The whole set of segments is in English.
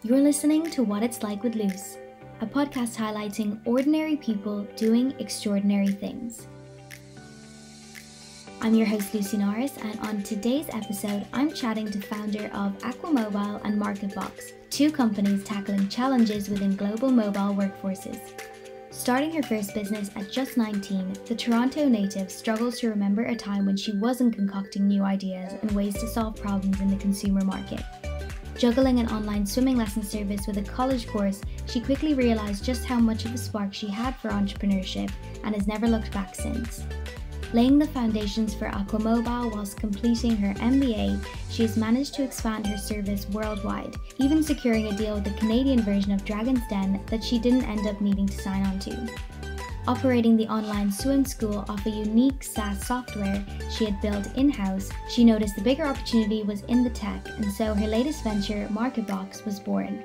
You're listening to What It's Like with Luce, a podcast highlighting ordinary people doing extraordinary things. I'm your host Lucy Norris, and on today's episode I'm chatting to founder of AquaMobile and MarketBox, two companies tackling challenges within global mobile workforces. Starting her first business at just 19, the Toronto native struggles to remember a time when she wasn't concocting new ideas and ways to solve problems in the consumer market. Juggling an online swimming lesson service with a college course, she quickly realised just how much of a spark she had for entrepreneurship and has never looked back since. Laying the foundations for AquaMobile whilst completing her MBA, she has managed to expand her service worldwide, even securing a deal with the Canadian version of Dragon's Den that she didn't end up needing to sign on to. Operating the online swim school off a unique SaaS software she had built in-house, she noticed the bigger opportunity was in the tech, and so her latest venture, MarketBox, was born.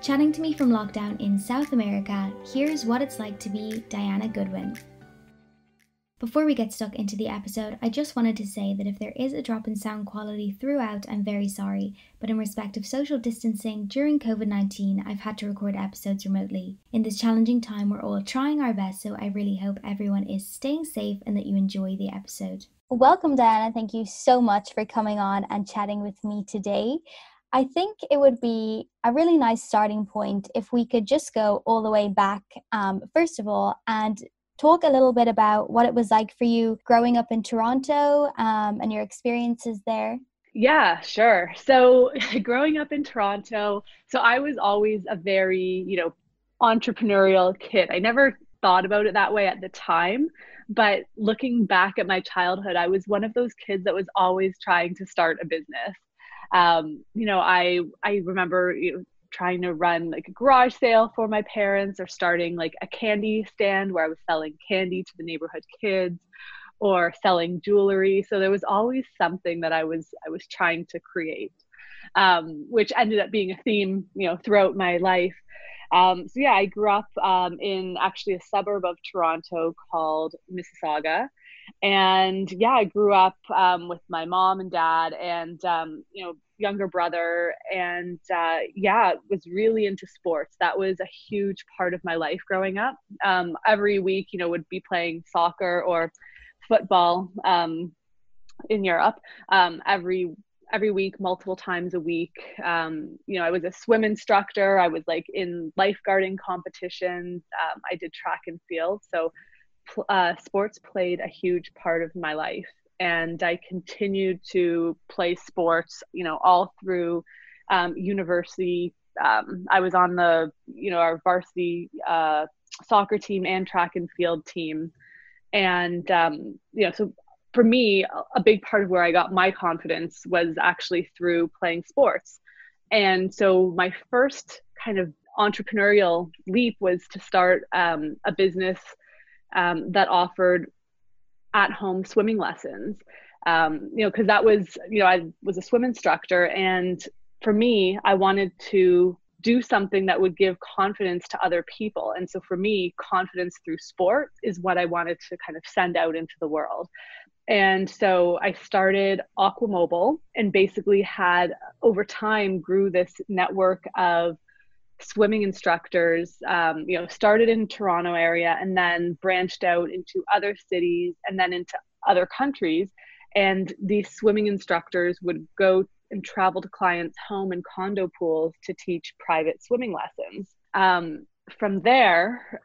Chatting to me from lockdown in South America, here's what it's like to be Diana Goodwin. Before we get stuck into the episode, I just wanted to say that if there is a drop in sound quality throughout, I'm very sorry, but in respect of social distancing during COVID-19, I've had to record episodes remotely. In this challenging time, we're all trying our best, so I really hope everyone is staying safe and that you enjoy the episode. Welcome, Diana. Thank you so much for coming on and chatting with me today. I think it would be a really nice starting point if we could just go all the way back, first of all, and talk a little bit about what it was like for you growing up in Toronto and your experiences there. Yeah, sure. So growing up in Toronto, so I was always a very, entrepreneurial kid. I never thought about it that way at the time, but looking back at my childhood, I was one of those kids that was always trying to start a business. I remember, trying to run like a garage sale for my parents, or starting like a candy stand where I was selling candy to the neighborhood kids, or selling jewelry. So there was always something that I was trying to create, which ended up being a theme, throughout my life. I grew up in actually a suburb of Toronto called Mississauga. And I grew up with my mom and dad and, younger brother, and was really into sports. That was a huge part of my life growing up. Every week, would be playing soccer or football in Europe. Every week, multiple times a week. I was a swim instructor. I was like in lifeguarding competitions. I did track and field. So sports played a huge part of my life, and I continued to play sports, all through university. I was on the, our varsity soccer team and track and field team. And, so for me, a big part of where I got my confidence was actually through playing sports. And so my first kind of entrepreneurial leap was to start a business that offered at-home swimming lessons, because that was, I was a swim instructor, and for me, I wanted to do something that would give confidence to other people. And so for me, confidence through sport is what I wanted to kind of send out into the world. And so I started AquaMobile, and basically had, over time, grew this network of swimming instructors, started in Toronto area and then branched out into other cities and then into other countries. And these swimming instructors would go and travel to clients' home and condo pools to teach private swimming lessons. From there,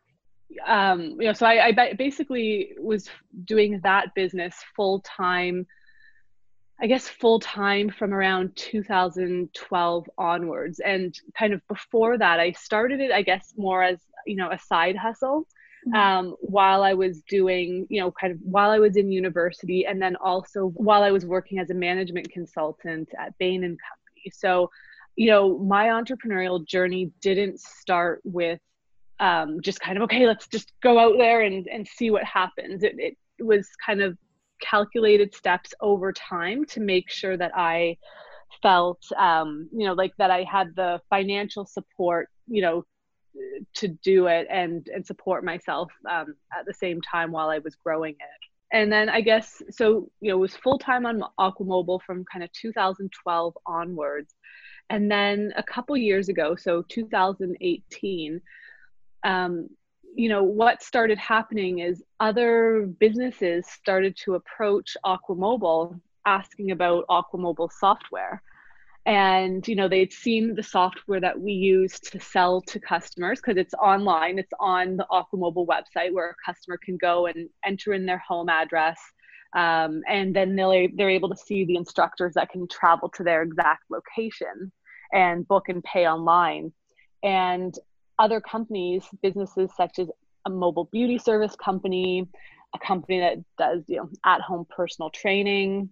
so I basically was doing that business full time from around 2012 onwards. And kind of before that, I started it, I guess, more as, a side hustle, while I was doing, while I was in university, and then also while I was working as a management consultant at Bain & Company. So, my entrepreneurial journey didn't start with just kind of, okay, let's just go out there and see what happens. It was kind of calculated steps over time to make sure that I felt, like that I had the financial support, to do it and support myself at the same time while I was growing it. And then I guess, so, it was full time on AquaMobile from kind of 2012 onwards. And then a couple years ago, so 2018, what started happening is other businesses started to approach AquaMobile asking about AquaMobile software. And, they'd seen the software that we use to sell to customers because it's online. It's on the AquaMobile website where a customer can go and enter in their home address. And then they're able to see the instructors that can travel to their exact location and book and pay online. And other companies, businesses such as a mobile beauty service company, a company that does, at-home personal training,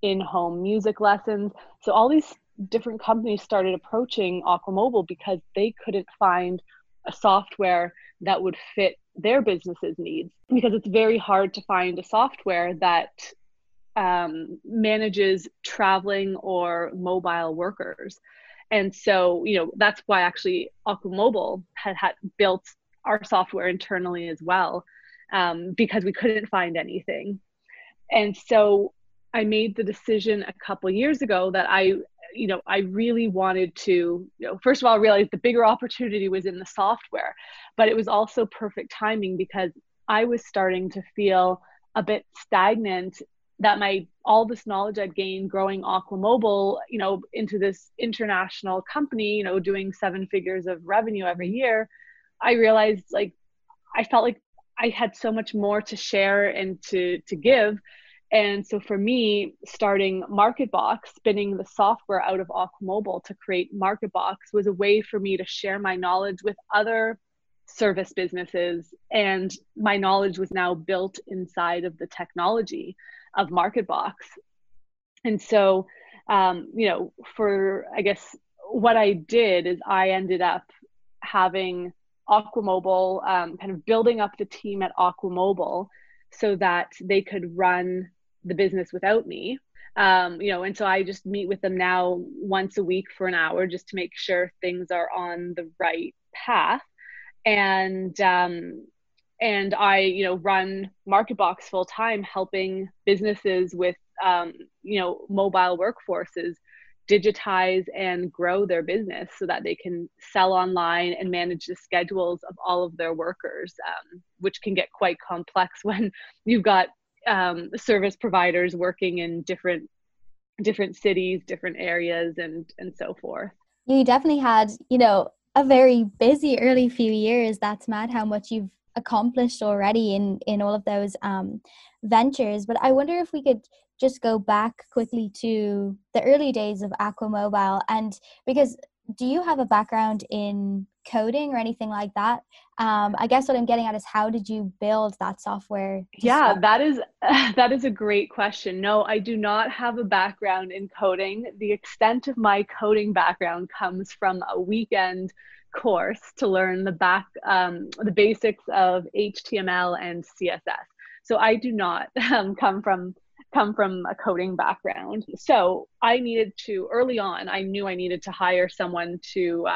in-home music lessons. So all these different companies started approaching AquaMobile because they couldn't find a software that would fit their business's needs, because it's very hard to find a software that manages traveling or mobile workers. And so, that's why actually AquaMobile had built our software internally as well, because we couldn't find anything. And so I made the decision a couple years ago that I really wanted to, first of all, realize the bigger opportunity was in the software, but it was also perfect timing because I was starting to feel a bit stagnant, that all this knowledge I'd gained growing AquaMobile, into this international company, doing 7 figures of revenue every year. I realized I felt like I had so much more to share and to give. And so for me, starting MarketBox, spinning the software out of AquaMobile to create MarketBox, was a way for me to share my knowledge with other service businesses. And my knowledge was now built inside of the technology of MarketBox. And so, I guess what I did is I ended up having AquaMobile, kind of building up the team at AquaMobile so that they could run the business without me. And so I just meet with them now once a week for an hour just to make sure things are on the right path. And I, run MarketBox full time, helping businesses with, mobile workforces digitize and grow their business so that they can sell online and manage the schedules of all of their workers, which can get quite complex when you've got service providers working in different cities, different areas, and so forth. You definitely had, a very busy early few years. That's mad how much you've accomplished already in all of those ventures. But I wonder if we could just go back quickly to the early days of AquaMobile, and because do you have a background in coding or anything like that? I guess what I'm getting at is, how did you build that software? Yeah, that is a great question. No, I do not have a background in coding. The extent of my coding background comes from a weekend course to learn the basics of HTML and CSS. So I do not come from a coding background. So I needed to, early on, I knew I needed to hire someone to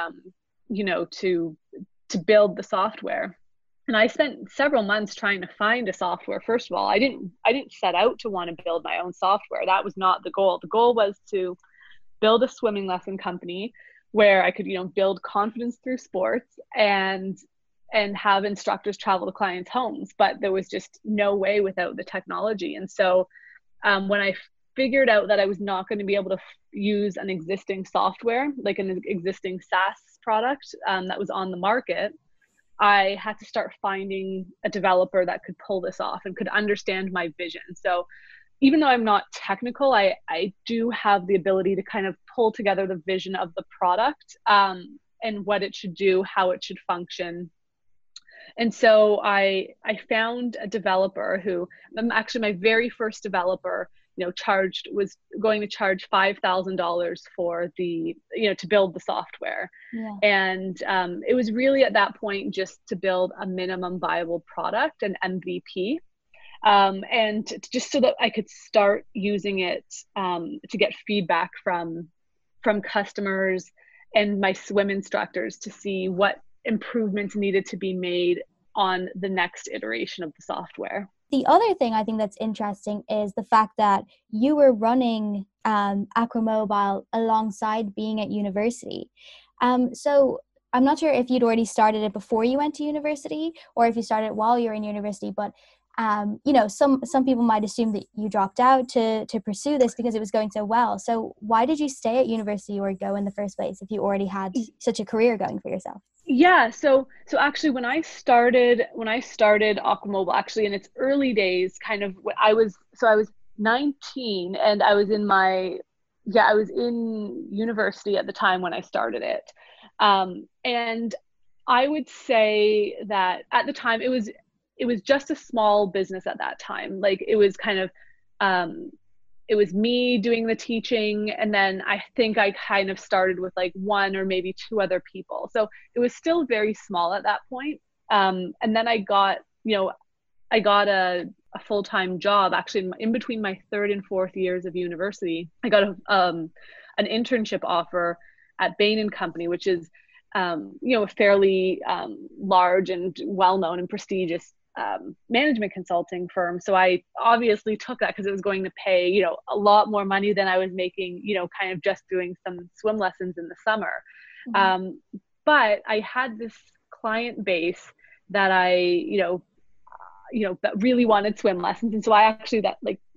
build the software. And I spent several months trying to find a software. First of all, I didn't set out to want to build my own software. That was not the goal. The goal was to build a swimming lesson company where I could, build confidence through sports and have instructors travel to clients' homes. But there was just no way without the technology. And so when I figured out that I was not going to be able to use an existing software, like an existing SaaS product that was on the market, I had to start finding a developer that could pull this off and could understand my vision. So even though I'm not technical, I do have the ability to kind of pull together the vision of the product and what it should do, how it should function. And so I found a developer who, actually my very first developer, was going to charge $5,000 for to build the software. Yeah. And it was really at that point just to build a minimum viable product, an MVP. And just so that I could start using it to get feedback from customers and my swim instructors to see what improvements needed to be made on the next iteration of the software. The other thing I think that's interesting is the fact that you were running AquaMobile alongside being at university. So I'm not sure if you'd already started it before you went to university or if you started it while you were in university, but some people might assume that you dropped out to pursue this because it was going so well. So why did you stay at university or go in the first place if you already had such a career going for yourself? Yeah, so actually when I started AquaMobile, actually in its early days, kind of I was 19 and I was in university at the time when I started it. And I would say that at the time it was just a small business at that time. Like it was kind of it was me doing the teaching, and then I think I kind of started with like one or maybe two other people. So it was still very small at that point. And then I got a full-time job actually in between my third and fourth years of university. I got an internship offer at Bain & Company, which is a fairly large and well-known and prestigious management consulting firm. So I obviously took that because it was going to pay, a lot more money than I was making, kind of just doing some swim lessons in the summer. Mm-hmm. But I had this client base that that really wanted swim lessons. And so I actually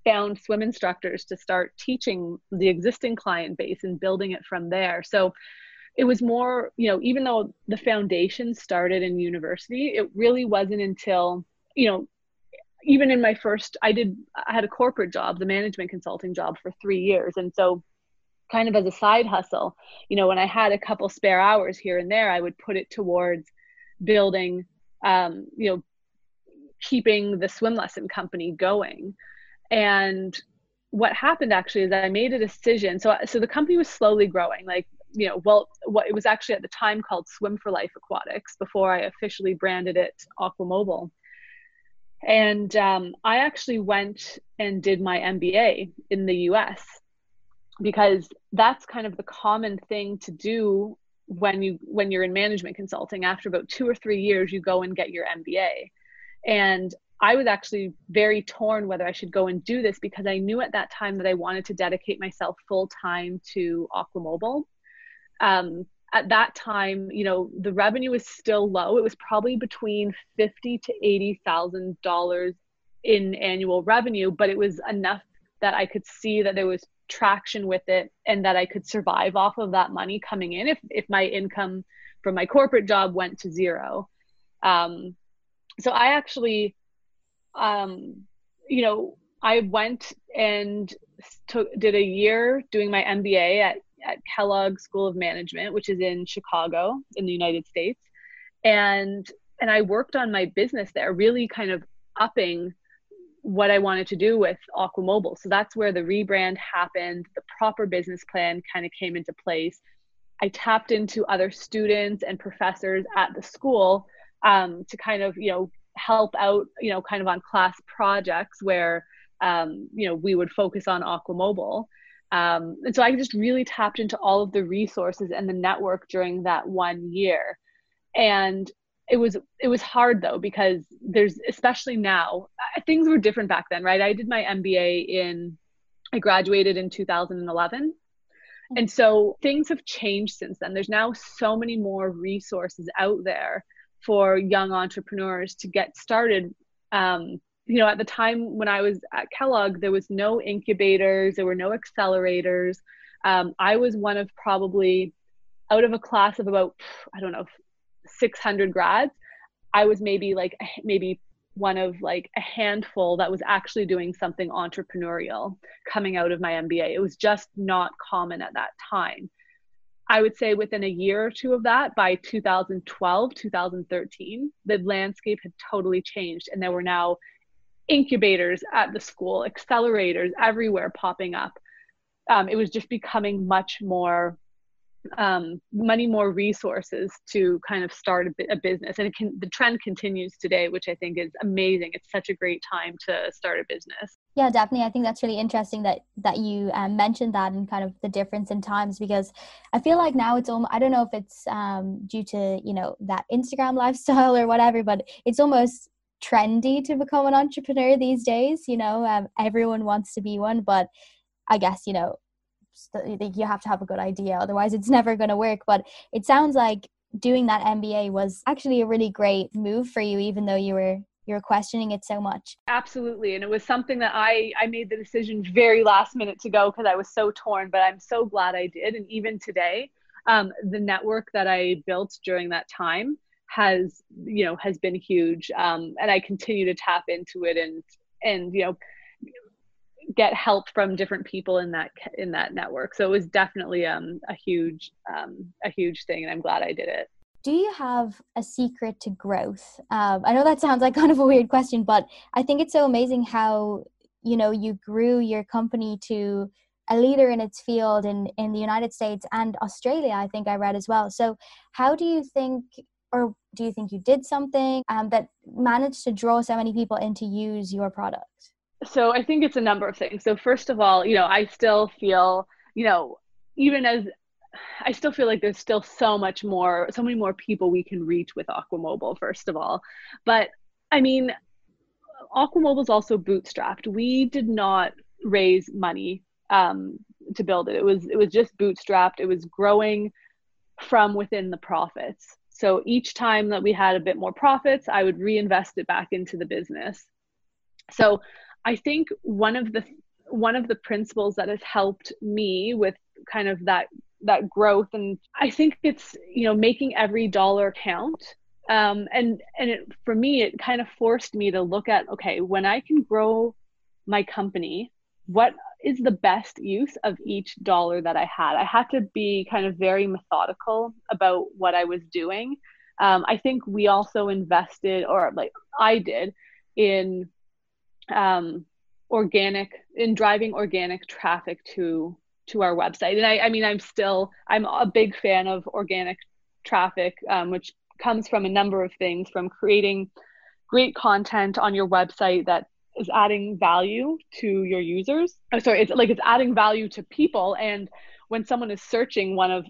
found swim instructors to start teaching the existing client base and building it from there. So it was more, even though the foundation started in university, it really wasn't until, even in my first, I had a corporate job, the management consulting job for 3 years. And so kind of as a side hustle, when I had a couple spare hours here and there, I would put it towards building, keeping the swim lesson company going. And what happened actually is I made a decision. So the company was slowly growing, it was actually at the time called Swim for Life Aquatics before I officially branded it AquaMobile. And I actually went and did my MBA in the US because that's kind of the common thing to do when you're in management consulting. After about 2 or 3 years, you go and get your MBA. And I was actually very torn whether I should go and do this because I knew at that time that I wanted to dedicate myself full time to AquaMobile. At that time, the revenue was still low. It was probably between $50,000 to $80,000 in annual revenue, but it was enough that I could see that there was traction with it and that I could survive off of that money coming in if my income from my corporate job went to zero. So I actually, I went and did a year doing my MBA at Kellogg School of Management, which is in Chicago in the United States. And I worked on my business there, really kind of upping what I wanted to do with AquaMobile. So that's where the rebrand happened. The proper business plan kind of came into place. I tapped into other students and professors at the school to kind of, help out, kind of on class projects where, we would focus on AquaMobile. And so I just really tapped into all of the resources and the network during that 1 year. And it was hard though, because especially now, things were different back then, right? I did my MBA I graduated in 2011. And so things have changed since then. There's now so many more resources out there for young entrepreneurs to get started. At the time when I was at Kellogg, there was no incubators, there were no accelerators. I was one of probably out of a class of about, 600 grads. I was maybe one of a handful that was actually doing something entrepreneurial coming out of my MBA. It was just not common at that time. I would say within a year or two of that, by 2012, 2013, the landscape had totally changed. And there were now incubators at the school, accelerators everywhere popping up. It was just becoming much more, many more resources to kind of start a business. And the trend continues today, which I think is amazing. It's such a great time to start a business. Yeah, definitely. I think that's really interesting that you mentioned that and kind of the difference in times, because I feel like now it's almost, I don't know if it's due to, that Instagram lifestyle or whatever, but it's almost trendy to become an entrepreneur these days. Everyone wants to be one, but I guess, you have to have a good idea. Otherwise, it's never going to work. But it sounds like doing that MBA was actually a really great move for you, even though you were questioning it so much. Absolutely. And it was something that I made the decision very last minute to go because I was so torn, but I'm so glad I did. And even today, the network that I built during that time has been huge. And I continue to tap into it and get help from different people in that network. So it was definitely a huge thing, and I'm glad I did it. Do you have a secret to growth? I know that sounds like kind of a weird question, but I think it's so amazing how, you grew your company to a leader in its field in the United States and Australia, I think I read as well. So how do you think, or do you think you did something that managed to draw so many people in to use your product? So I think it's a number of things. So first of all, I still feel, I still feel like there's still so many more people we can reach with AquaMobile, first of all. But I mean, AquaMobile is also bootstrapped. We did not raise money to build it. It was just bootstrapped. It was growing from within the profits. So each time that we had a bit more profits, I would reinvest it back into the business. So I think one of the principles that has helped me with kind of that growth, and I think it's making every dollar count. For me, it kind of forced me to look at, okay, when I can grow my company, what is the best use of each dollar that I had? I had to be kind of very methodical about what I was doing. I think we also invested, or like I did, in driving organic traffic to our website. And I mean, I'm a big fan of organic traffic, which comes from a number of things, from creating great content on your website that is adding value to your users. Oh, sorry, it's adding value to people. And when someone is searching one of,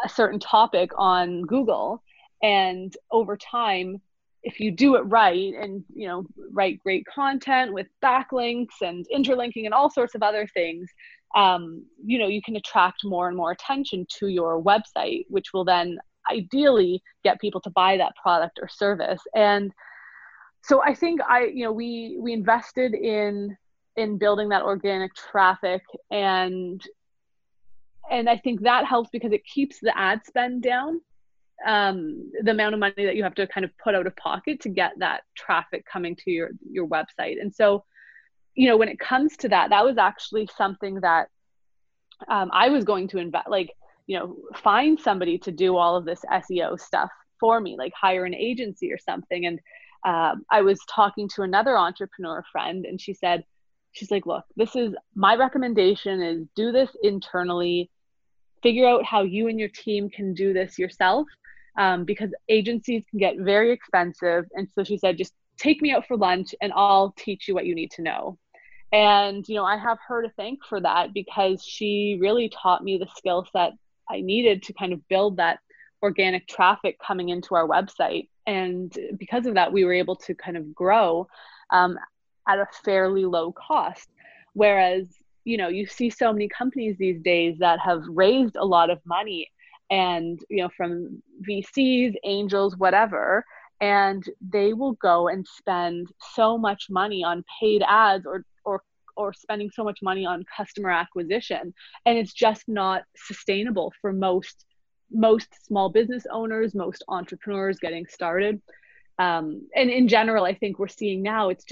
a certain topic on Google, and over time, if you do it right and, write great content with backlinks and interlinking and all sorts of other things, you can attract more and more attention to your website, which will then ideally get people to buy that product or service. And so I think we invested in building that organic traffic, and I think that helps because it keeps the ad spend down. The amount of money that you have to kind of put out of pocket to get that traffic coming to your website. And so, when it comes to that was actually something that I was going to invest, find somebody to do all of this SEO stuff for me, like hire an agency or something. And I was talking to another entrepreneur friend, and she's like, look, this is my recommendation, is do this internally, figure out how you and your team can do this yourself. Because agencies can get very expensive. And so she said, just take me out for lunch and I'll teach you what you need to know. And, I have her to thank for that, because she really taught me the skill set I needed to kind of build that organic traffic coming into our website. And because of that, we were able to kind of grow at a fairly low cost. Whereas, you see so many companies these days that have raised a lot of money, and from VCs, angels, whatever, and they will go and spend so much money on paid ads or spending so much money on customer acquisition, and it's just not sustainable for most small business owners, most entrepreneurs getting started. And in general, I think we're seeing now it's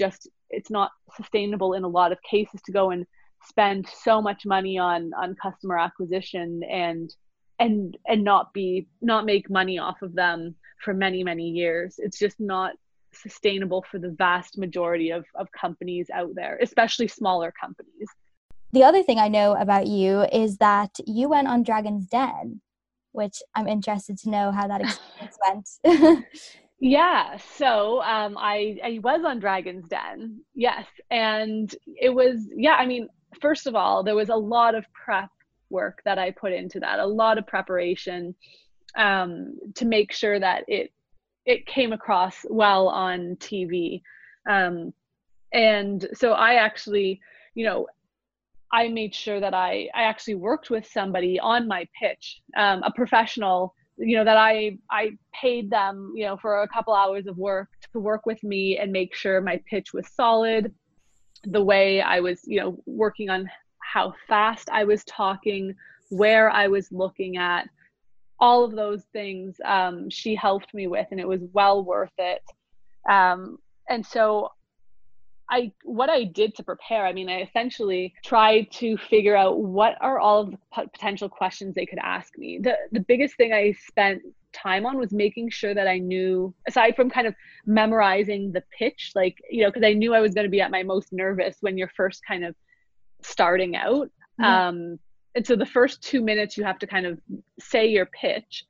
not sustainable in a lot of cases to go and spend so much money on customer acquisition and not make money off of them for many, many years. It's just not sustainable for the vast majority of companies out there, especially smaller companies. The other thing I know about you is that you went on Dragon's Den, which I'm interested to know how that experience went. Yeah, so I was on Dragon's Den, yes, and it was, I mean, first of all, there was a lot of prep work that I put into that, a lot of preparation to make sure that it it came across well on TV. And so I actually, I made sure that I actually worked with somebody on my pitch, a professional, that I paid them, for a couple hours of work to work with me and make sure my pitch was solid, the way I was, working on how fast I was talking, where I was looking at, all of those things. She helped me with, and it was well worth it. And so what I did to prepare, I essentially tried to figure out what are all of the potential questions they could ask me. The biggest thing I spent time on was making sure that I knew, aside from kind of memorizing the pitch, because I knew I was going to be at my most nervous when you're first kind of starting out. Yeah. And so the first 2 minutes you have to kind of say your pitch,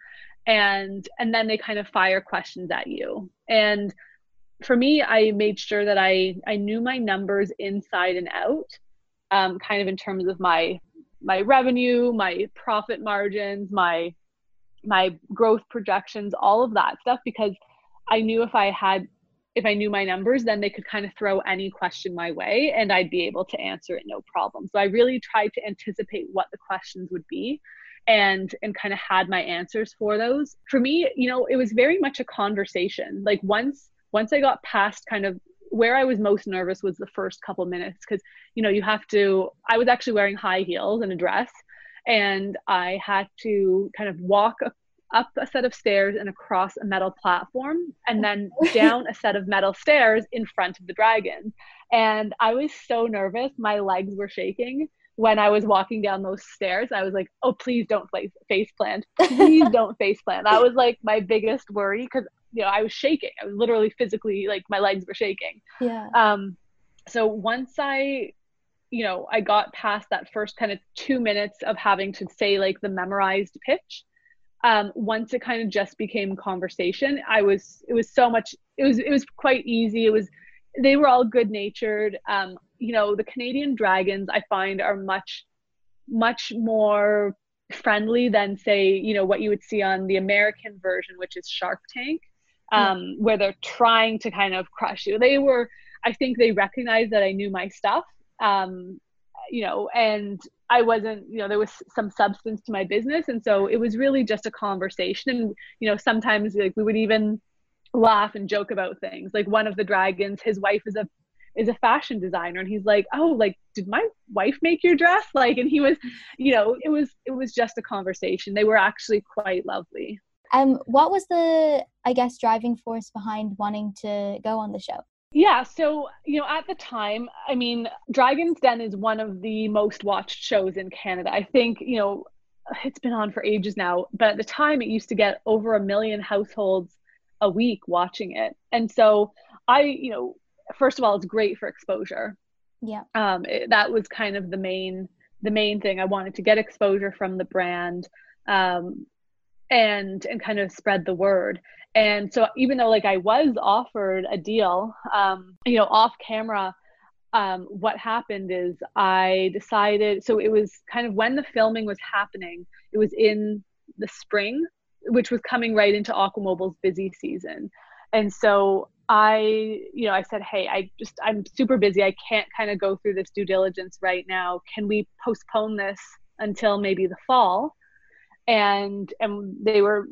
and then they kind of fire questions at you. And for me, I made sure that I knew my numbers inside and out, kind of in terms of my revenue, my profit margins, my growth projections, all of that stuff, because I knew if I knew my numbers, then they could kind of throw any question my way and I'd be able to answer it no problem. So I really tried to anticipate what the questions would be and kind of had my answers for those. For me, it was very much a conversation. Like once I got past kind of where I was most nervous was the first couple minutes, because, I was actually wearing high heels and a dress, and I had to kind of walk up a set of stairs and across a metal platform, and then down a set of metal stairs in front of the dragon. And I was so nervous. My legs were shaking when I was walking down those stairs. I was like, oh, please don't face plant. Please don't face plant. That was like my biggest worry, because I was shaking. I was literally physically, like, my legs were shaking. Yeah. So once I got past that first kind of 2 minutes of having to say like the memorized pitch, once it kind of just became conversation, it was quite easy. They were all good natured. The Canadian dragons, I find, are much, much more friendly than, say, what you would see on the American version, which is Shark Tank. Where they're trying to kind of crush you. I think they recognized that I knew my stuff, and I wasn't, there was some substance to my business. And so it was really just a conversation. And, sometimes like we would even laugh and joke about things. Like one of the dragons, his wife is a fashion designer, and he's like, oh, like, did my wife make your dress? Like, and he was, it was just a conversation. They were actually quite lovely. What was the, I guess, driving force behind wanting to go on the show? Yeah, so, at the time, Dragon's Den is one of the most watched shows in Canada. I think, it's been on for ages now, but at the time it used to get over 1 million households a week watching it. And so first of all, it's great for exposure. Yeah. That was kind of the main thing. I wanted to get exposure from the brand, and kind of spread the word. And so even though like I was offered a deal, off camera, what happened is I decided, so it was kind of when the filming was happening, it was in the spring, which was coming right into AquaMobile's busy season. And so I said, hey, I'm super busy. I can't kind of go through this due diligence right now. Can we postpone this until maybe the fall? And they were,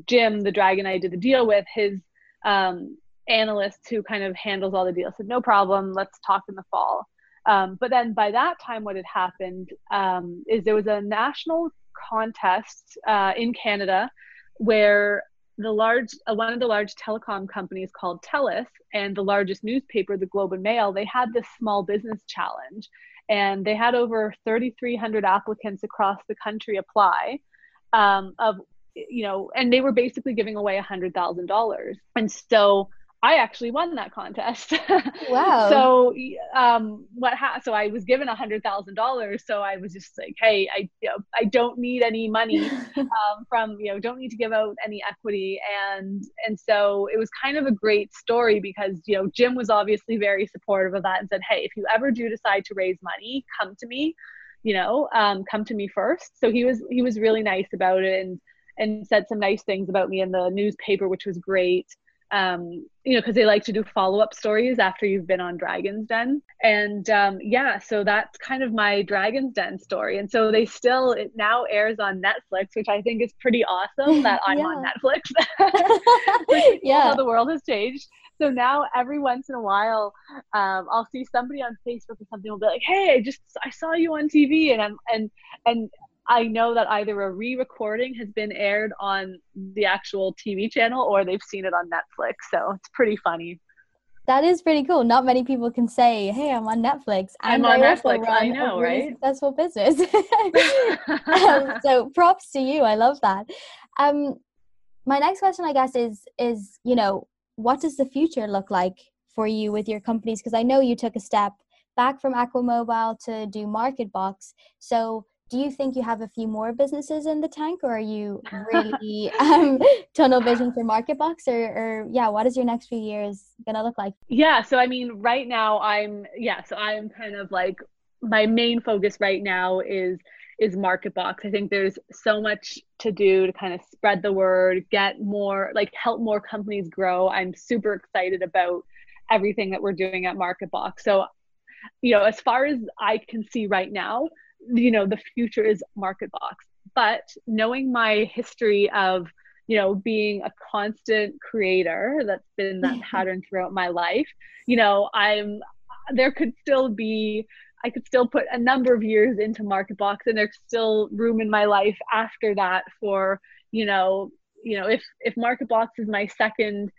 Jim, the dragon I did the deal with, his analyst who kind of handles all the deals, said, no problem, let's talk in the fall. But then by that time, what had happened is there was a national contest in Canada where one of the large telecom companies called TELUS and the largest newspaper, the Globe and Mail, they had this small business challenge, and they had over 3,300 applicants across the country apply. And they were basically giving away $100,000. And so I actually won that contest. Wow. So, so I was given $100,000. So I was just like, hey, I don't need any money, don't need to give out any equity. And so it was kind of a great story because, Jim was obviously very supportive of that and said, hey, if you ever do decide to raise money, come to me. Come to me first. So he was really nice about it. and said some nice things about me in the newspaper, which was great. Because they like to do follow-up stories after you've been on Dragon's Den. And so that's kind of my Dragon's Den story. And so it now airs on Netflix, which I think is pretty awesome that I'm on Netflix. How the world has changed. So now every once in a while, I'll see somebody on Facebook or something will be like, hey, I saw you on TV, and I know that either a re-recording has been aired on the actual TV channel or they've seen it on Netflix. So it's pretty funny. That is pretty cool. Not many people can say, hey, I'm on Netflix. And I'm on Netflix. Run I know, a really right? successful business. So props to you. I love that. My next question, I guess, is, what does the future look like for you with your companies? Because I know you took a step back from AquaMobile to do MarketBox. So do you think you have a few more businesses in the tank, or are you really tunnel vision for MarketBox, or what is your next few years going to look like? Yeah. So, I mean, right now I'm kind of like, my main focus right now is MarketBox. I think there's so much to do to kind of spread the word, get more, like help more companies grow. I'm super excited about everything that we're doing at MarketBox. So, as far as I can see right now, the future is MarketBox. But knowing my history of, being a constant creator, that's been that pattern throughout my life, I could still put a number of years into MarketBox, and there's still room in my life after that for, if MarketBox is my second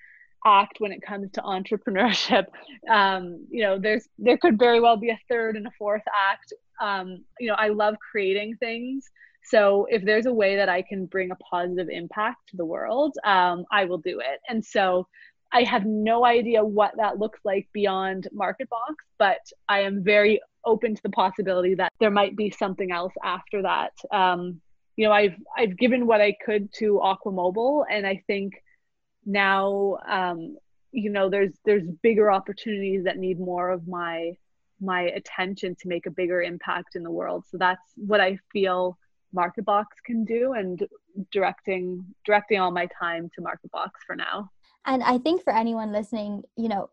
act when it comes to entrepreneurship, there could very well be a third and a fourth act. I love creating things. So if there's a way that I can bring a positive impact to the world, I will do it. And so I have no idea what that looks like beyond MarketBox, but I am very open to the possibility that there might be something else after that. I've given what I could to AquaMobile, and I think now, there's bigger opportunities that need more of my attention to make a bigger impact in the world. So that's what I feel MarketBox can do, and directing all my time to MarketBox for now. And I think for anyone listening,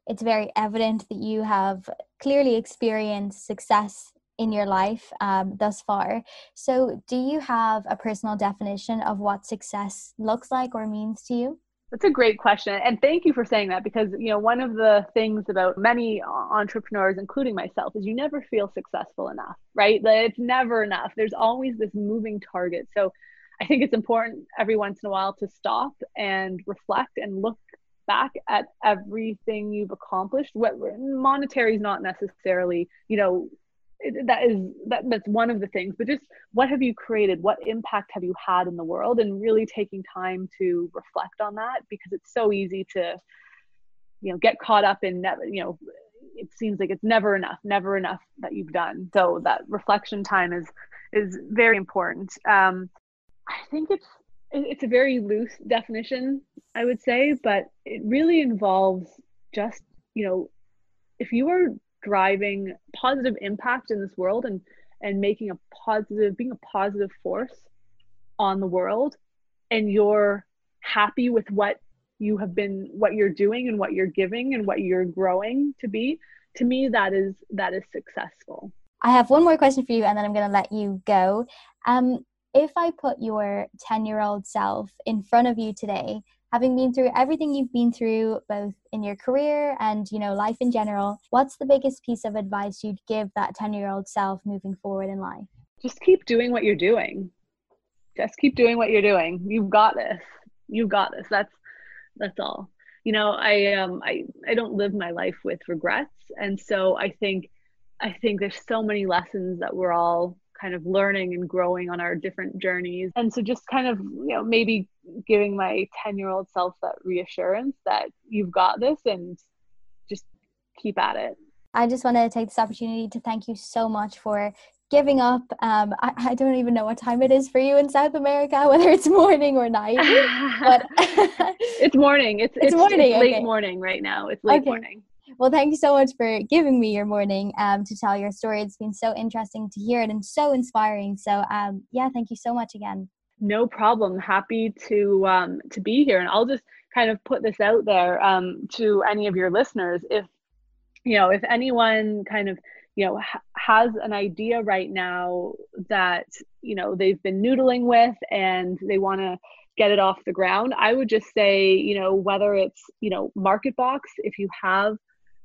it's very evident that you have clearly experienced success in your life thus far. So do you have a personal definition of what success looks like or means to you? That's a great question. And thank you for saying that, because, one of the things about many entrepreneurs, including myself, is you never feel successful enough, right? It's never enough. There's always this moving target. So I think it's important every once in a while to stop and reflect and look back at everything you've accomplished. What monetary is not necessarily, that's one of the things, but just what have you created? What impact have you had in the world? And really taking time to reflect on that, because it's so easy to, get caught up in, it seems like it's never enough that you've done. So that reflection time is very important. I think it's a very loose definition, I would say, but it really involves just, if you are driving positive impact in this world and being a positive force on the world, and you're happy with what you're doing and what you're giving and what you're growing to be, to me, that is successful. I have one more question for you, and then I'm going to let you go. If I put your 10-year-old self in front of you today, having been through everything you've been through, both in your career and, life in general, what's the biggest piece of advice you'd give that 10-year-old self moving forward in life? Just keep doing what you're doing. Just keep doing what you're doing. You've got this. That's all. I don't live my life with regrets. And so I think there's so many lessons that we're all kind of learning and growing on our different journeys. And so just kind of, maybe giving my 10-year-old self that reassurance that you've got this, and just keep at it. I just want to take this opportunity to thank you so much for giving up. I don't even know what time it is for you in South America, whether it's morning or night. But it's morning. It's morning. It's late morning right now. It's late morning. Well, thank you so much for giving me your morning to tell your story. It's been so interesting to hear it and so inspiring. So, thank you so much again. No problem. Happy to be here. And I'll just kind of put this out there to any of your listeners. If anyone kind of, has an idea right now that, they've been noodling with and they want to get it off the ground, I would just say, whether it's, MarketBox, if you have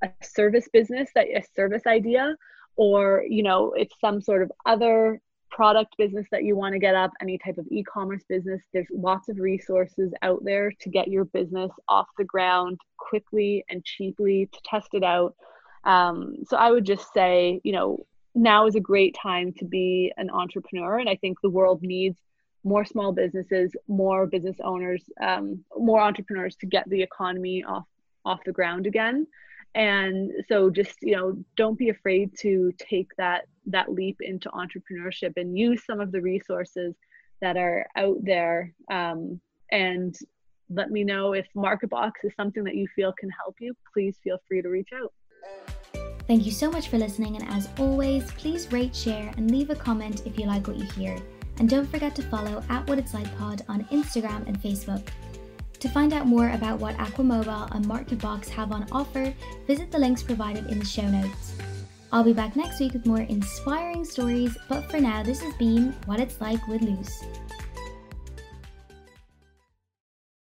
a service business, a service idea, or, it's some sort of other product business that you want to get up, any type of e-commerce business, there's lots of resources out there to get your business off the ground quickly and cheaply, to test it out. So I would just say, now is a great time to be an entrepreneur. And I think the world needs more small businesses, more business owners, more entrepreneurs to get the economy off the ground again. And so just, don't be afraid to take that leap into entrepreneurship and use some of the resources that are out there. And let me know if MarketBox is something that you feel can help you. Please feel free to reach out. Thank you so much for listening, and as always, please rate, share, and leave a comment if you like what you hear. And don't forget to follow @WhatIt'sLikePod on Instagram and Facebook. To find out more about what AquaMobile and MarketBox have on offer, visit the links provided in the show notes. I'll be back next week with more inspiring stories, but for now, this has been What It's Like with Luz.